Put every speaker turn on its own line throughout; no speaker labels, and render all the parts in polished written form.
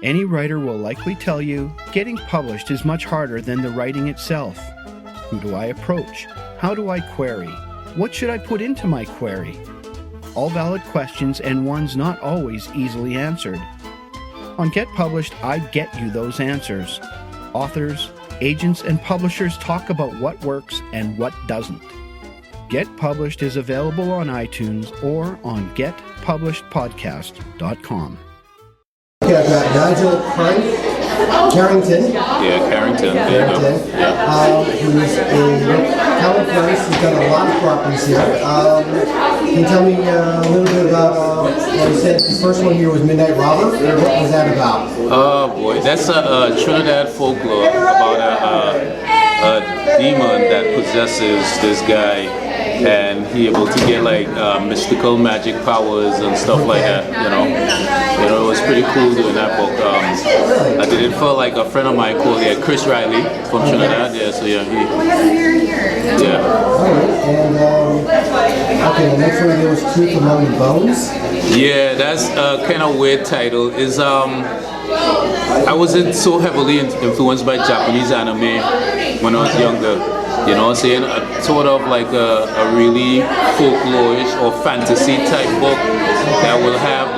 Any writer will likely tell you getting published is much harder than the writing itself. Who do I approach? How do I query? What should I put into my query? All valid questions and ones not always easily answered. On Get Published, I get you those answers. Authors, agents, and publishers talk about what works and what doesn't. Get Published is available on iTunes or on getpublishedpodcast.com.
Okay, I've got Nigel Carrington.
Yeah, Carrington. There you go.
Who's a comic artist. He's done a lot of properties here. Can you tell me a little bit about what you said? The first one here was Midnight Robber. What was that about?
Oh boy, that's a Trinidad folklore about a demon that possesses this guy, and he able to get like mystical magic powers and stuff like that. You know, it was pretty cool doing that book. I did it for like a friend of mine called Chris Riley from Trinidad. Yeah, so yeah, yeah.
Alright, and okay, the next one there was Truth Among the Bones.
Yeah, that's a kind of weird title. Is I wasn't so heavily influenced by Japanese anime when I was younger. You know what I'm saying? Sort of like a really folklorish or fantasy type book that will have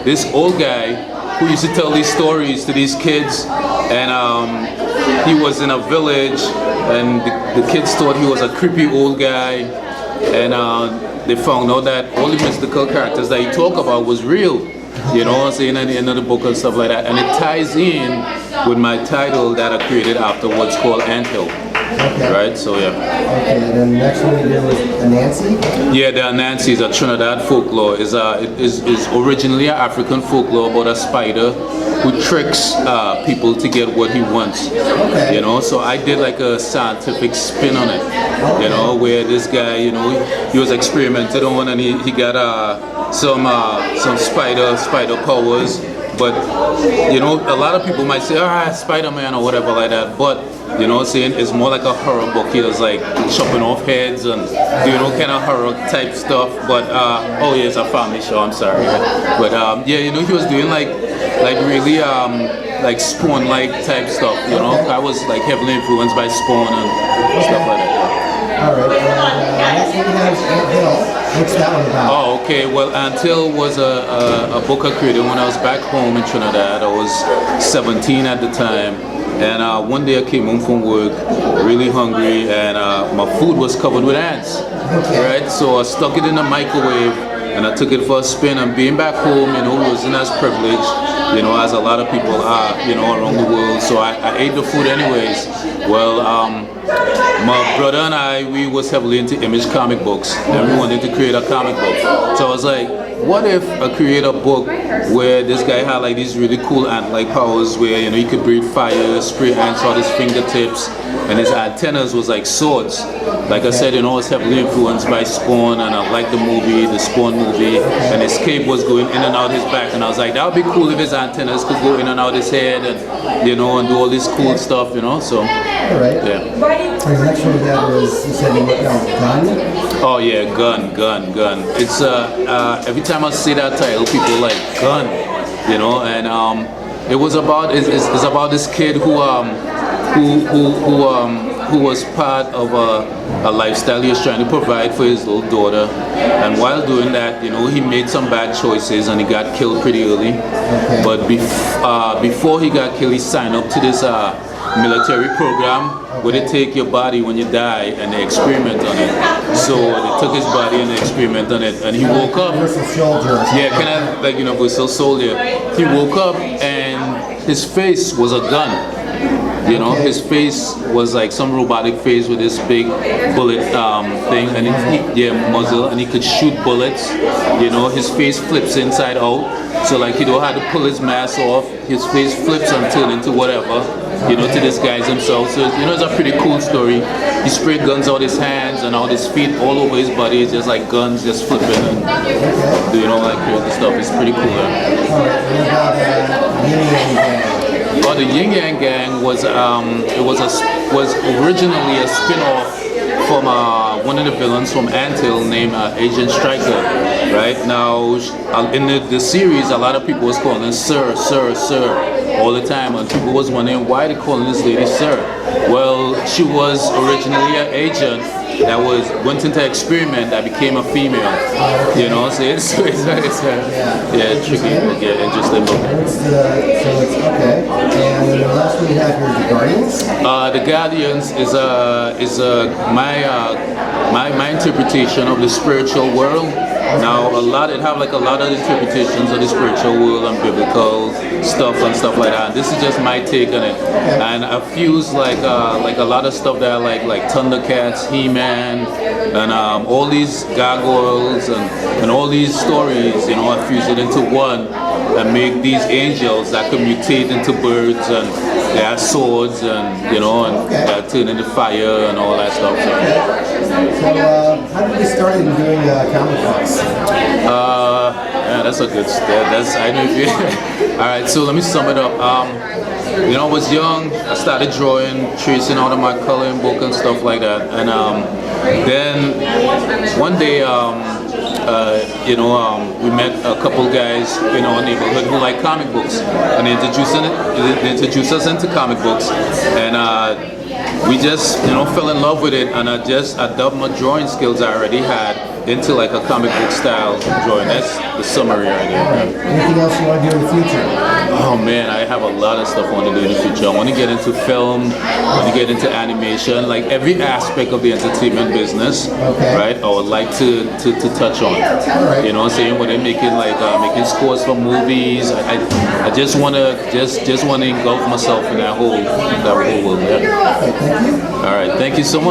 this old guy who used to tell these stories to these kids, and he was in a village, and the kids thought he was a creepy old guy, and they found out that all the mystical characters that he talked about was real. You know what I'm saying, at the end of the book and stuff like that. And it ties in with my title that I created afterwards called Anthill.
Okay.
Right, so yeah.
Okay, and then the next one there was Anansi.
Yeah, the Anansi is a Trinidad folklore. Is originally an African folklore about a spider who tricks people to get what he wants.
Okay.
You know, so I did like a scientific spin on it.
Okay.
You know, where this guy, you know, he was experimented on, and he got some spider powers. But you know, a lot of people might say, Spider-Man or whatever like that. But you know what I'm saying, it's more like a horror book. He was like chopping off heads and doing all kind of horror type stuff. But oh yeah, it's a family show, I'm sorry. But yeah, you know, he was doing like really like Spawn-like type stuff, you know. I was like heavily influenced by Spawn and stuff like that.
Alright, next one we have is Anthill. What's that one about?
Oh, okay. Well, Anthill was a book I created when I was back home in Trinidad. I was 17 at the time. And one day I came home from work really hungry, and my food was covered with ants.
Okay.
Right? So I stuck it in the microwave and I took it for a spin. And being back home, you know, wasn't as privileged, you know, as a lot of people are, you know, around the world. So I ate the food anyways. Well, my brother and we was heavily into Image comic books, and we wanted to create a comic book. So I was like, what if I create a book where this guy had like these really cool ant-like powers, where, you know, he could breathe fire, spray ants on his fingertips, and his antennas was like swords. Like I said, you know, I was heavily influenced by Spawn, and I liked the Spawn movie, and his cape was going in and out his back, and I was like, that would be cool if his antennas could go in and out his head, and, you know, and do all this cool stuff, you know, so.
Alright.
Yeah.
The next one that was, you said you worked on Gun.
Oh yeah, gun. It's every time I say that title, people like gun, you know, and it was about it's about this kid who was part of a lifestyle he was trying to provide for his little daughter, and while doing that, you know, he made some bad choices and he got killed pretty early.
Okay.
But before he got killed, he signed up to this military program where they take your body when you die and they experiment on it. So they took his body and they experiment on it, and he woke up.
Universal Soldier.
Yeah, kind of like Universal Soldier. He woke up and his face was a gun. You know, his face was like some robotic face with this big bullet thing, and muzzle, and he could shoot bullets. You know, his face flips inside out, so like he don't have to pull his mask off. His face flips and turns into whatever, you know, to disguise himself. So, you know, it's a pretty cool story. He sprayed guns out his hands and out his feet, all over his body. It's just like guns just flipping and, you know, like crazy stuff. It's pretty cool. The Yin Yang Gang was originally a spin-off from one of the villains from Anthill named Agent Striker. Right now, in the series, a lot of people was calling her Sir, Sir, Sir all the time, and people was wondering why they calling this lady Sir. Well, she was originally an agent that went into experiment that became a female. You know, so it's tricky, interesting book.
So it's okay. And then the last one you have here is The Guardians.
The Guardians is my interpretation of the spiritual world. Now, it have like a lot of interpretations of the spiritual world and biblical stuff like that. This is just my take on it, and I fuse like a lot of stuff that I like Thundercats, He-Man, and all these gargoyles and all these stories. You know, I fuse it into one and make these angels that can mutate into birds and they have swords and and turn into fire and all that stuff.
So how did you start in doing comic books?
Yeah, that's a good. I know if you. All right, so let me sum it up. I was young. I started drawing, tracing out of my coloring book and stuff like that. And then one day, we met a couple guys in our neighborhood who like comic books, and they introduced us into comic books, and we just fell in love with it, and I dubbed my drawing skills I already had into like a comic book style drawing. That's the summary right there.
Anything else you want to do in the future?
Oh man, I have a lot of stuff I want to do in the future. I want to get into film, I want to get into animation, like every aspect of the entertainment business, right? I would like to touch on. You know what I'm saying? When they're making making scores for movies, I just want to engulf myself in that whole world. Yeah.
Okay, thank you.
All right, thank you so much.